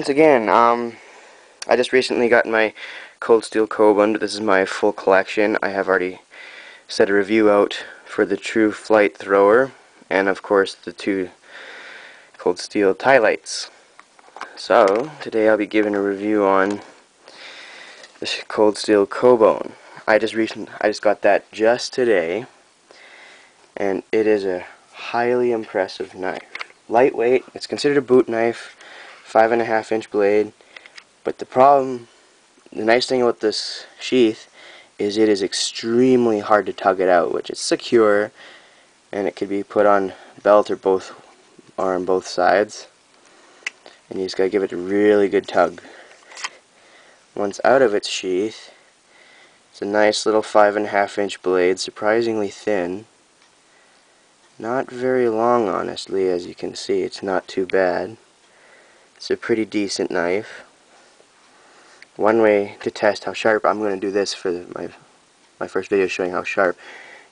once again, I just recently got my cold steel Kobun. This is my full collection. I have already set a review out for the True Flight thrower, and of course the two cold steel tie lights. So today I'll be giving a review on this cold steel Kobun. I just got that just today, and it is a highly impressive knife. Lightweight. It's considered a boot knife. 5.5-inch blade. But the nice thing about this sheath is it is extremely hard to tug it out, which is secure, and it could be put on belt or on both sides. And you just gotta give it a really good tug. Once out of its sheath, it's a nice little 5.5-inch blade, surprisingly thin. Not very long, honestly, as you can see. It's not too bad. It's a pretty decent knife. One way to test how sharp, I'm going to do this for my first video showing how sharp.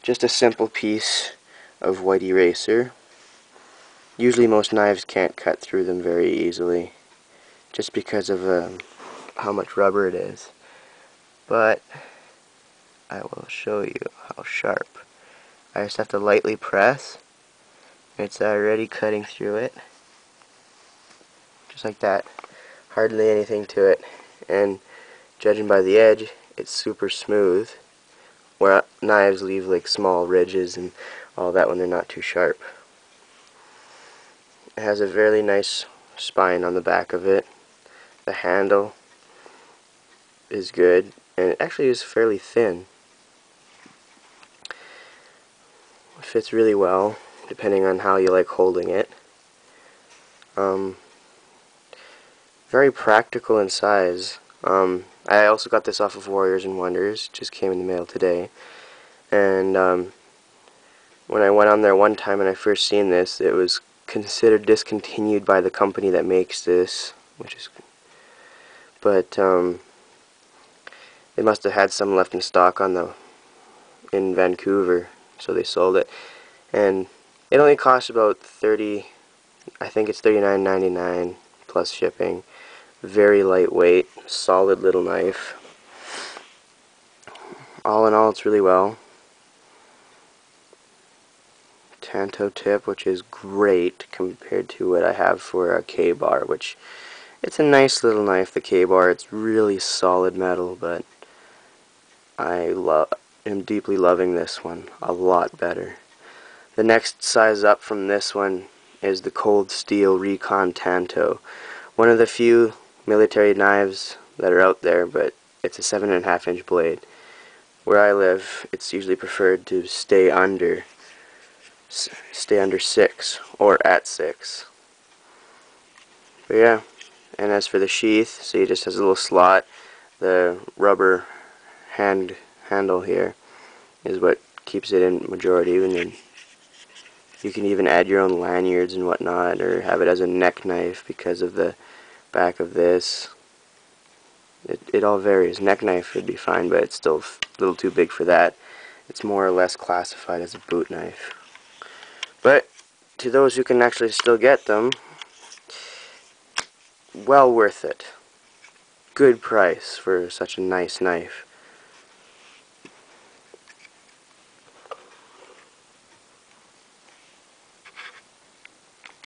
Just a simple piece of white eraser. Usually most knives can't cut through them very easily, just because of how much rubber it is. But I will show you how sharp. I just have to lightly press. It's already cutting through it. Just like that. Hardly anything to it. And judging by the edge, it's super smooth. Where knives leave like small ridges and all that when they're not too sharp. It has a very nice spine on the back of it. The handle is good, and it actually is fairly thin. It fits really well, depending on how you like holding it. Very practical in size. I also got this off of Warriors and Wonders, just came in the mail today. And when I went on there one time and I first seen this, it was considered discontinued by the company that makes this, but they must have had some left in stock in Vancouver, so they sold it. And it only costs about I think it's $39.99 plus shipping. Very lightweight, solid little knife. All in all, it's really well. Tanto tip, which is great compared to what I have for a K-bar, which it's a nice little knife, the K-bar. It's really solid metal, but I am deeply loving this one a lot better. The next size up from this one is the Cold Steel Recon Tanto. One of the few military knives that are out there, but it's a 7.5-inch blade. Where I live, it's usually preferred to stay under 6 or at 6. But yeah, and as for the sheath, see, it just has a little slot. The rubber handle here is what keeps it in majority, and then you can even add your own lanyards and whatnot, or have it as a neck knife because of the back of this. It all varies. Neck knife would be fine, but it's still a little too big for that. It's more or less classified as a boot knife. But to those who can actually still get them, well worth it. Good price for such a nice knife.